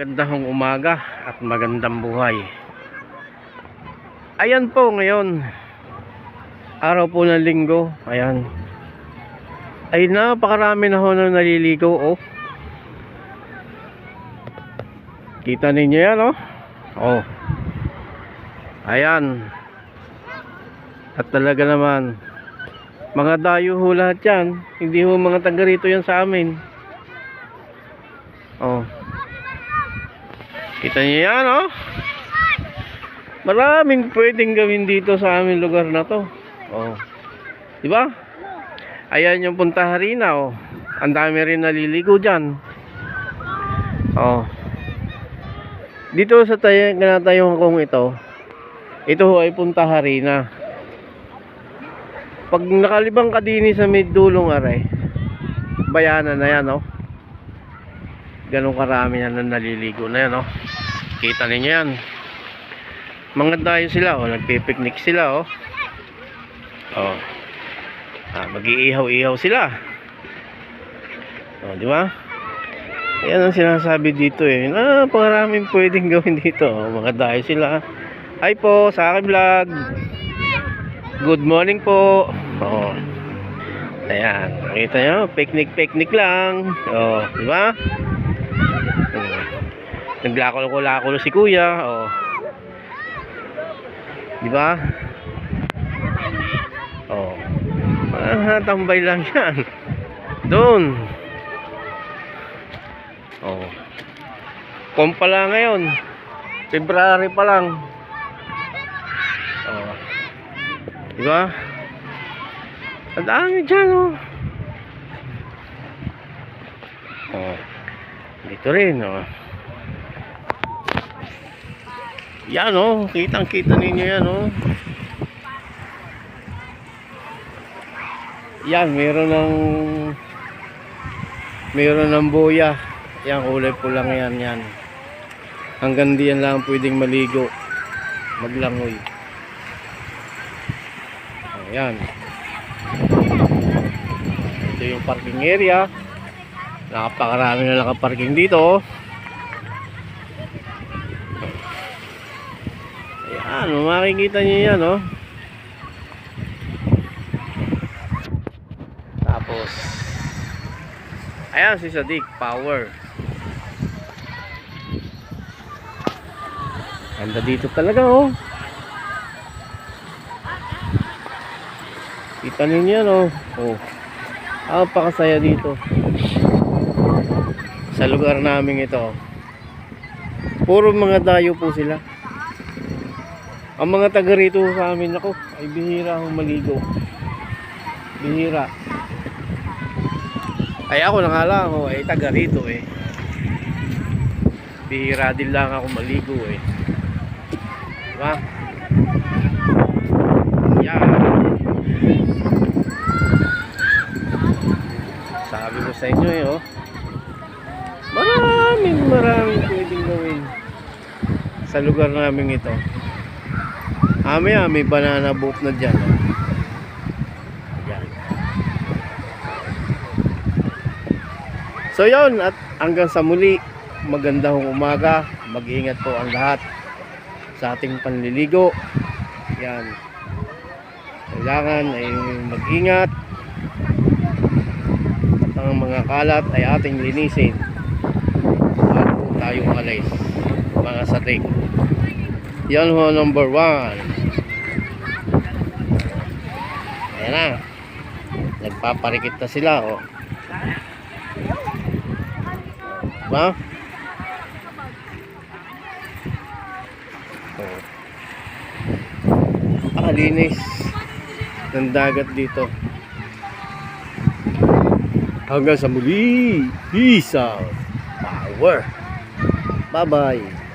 Magandang umaga at magandang buhay. Ayan po ngayon, araw po ng linggo. Ayan, ay napakarami na ho na naliligo. Oh, kita ninyo yan, oh. Oh, ayan. At talaga naman, mga dayo ho lahat yan. Hindi ho mga taga rito yan sa amin. Oh, kita niyo yan, oh. Maraming pwedeng gawin dito sa aming lugar na to. Oh, di ba? Ayan yung Punta Harina, oh. Ang dami rin naliligo diyan. Oh, dito sa tinatayuan kong ito ho ay Punta Harina. Pag nakalibang ka din sa may dulong aray, bayanan na yan, oh. Ganun karami na naliligo na yan, oh. Kita ninyo yan. Mga dayo sila, oh. Nagpipiknik sila, oh. Oh. Mag-iihaw-ihaw sila. Oh, di ba? Yan ang sinasabi dito, eh. Napakaraming pwedeng gawin dito, oh. Mga dayo sila. Hi po, sa aking vlog. Good morning po. Oh. Ayan, nakita nyo, picnic lang. Oh, di ba? Naglakol-lakol si kuya, oh. Di ba? Oh. Tambay lang yan. Doon. Oh. Pala ngayon. February pa lang. Oh. Di ba? Ang dami dyan, oh. Oh. Dito rin, oh. Yan, oh, kitang-kita ninyo yan, oh. Yan, meron ng boya. Yan, kulay pulang yan. Hanggang diyan lang pwedeng maligo, maglangoy. Oh, yan. Ito yung parking area. Napakarami na nakaparking dito, oh. Ano, makikita nyo yan, oh. Tapos ayan si Sadiq Power. Ganda dito talaga, oh. Kita ninyo yan, oh. Oh, napakasaya dito sa lugar namin ito. Puro mga dayo po sila. Ang mga taga rito sa amin, ako, ay bihira akong maligo. Bihira. Ay ako nakala ako ay taga rito, eh. Bihira din lang ako maligo, eh. Diba? Yan. Sabi ko sa inyo, eh, oh. Maraming pwedeng gawin sa lugar namin ito. May banana boat na dyan, oh. Yan. So yun, at hanggang sa muli, magandang umaga. Mag-iingat po ang lahat sa ating panliligo. Yan, kailangan ay mag-ingat. At ang mga kalat ay ating linisin bago tayo alis, mga satik. Yan ho, number 1. Ayan na. Nagpaparikit na sila, oh. Diba? Oh. Linis ng dagat dito. Hanggang sa muli. Peace out. Power. Bye-bye.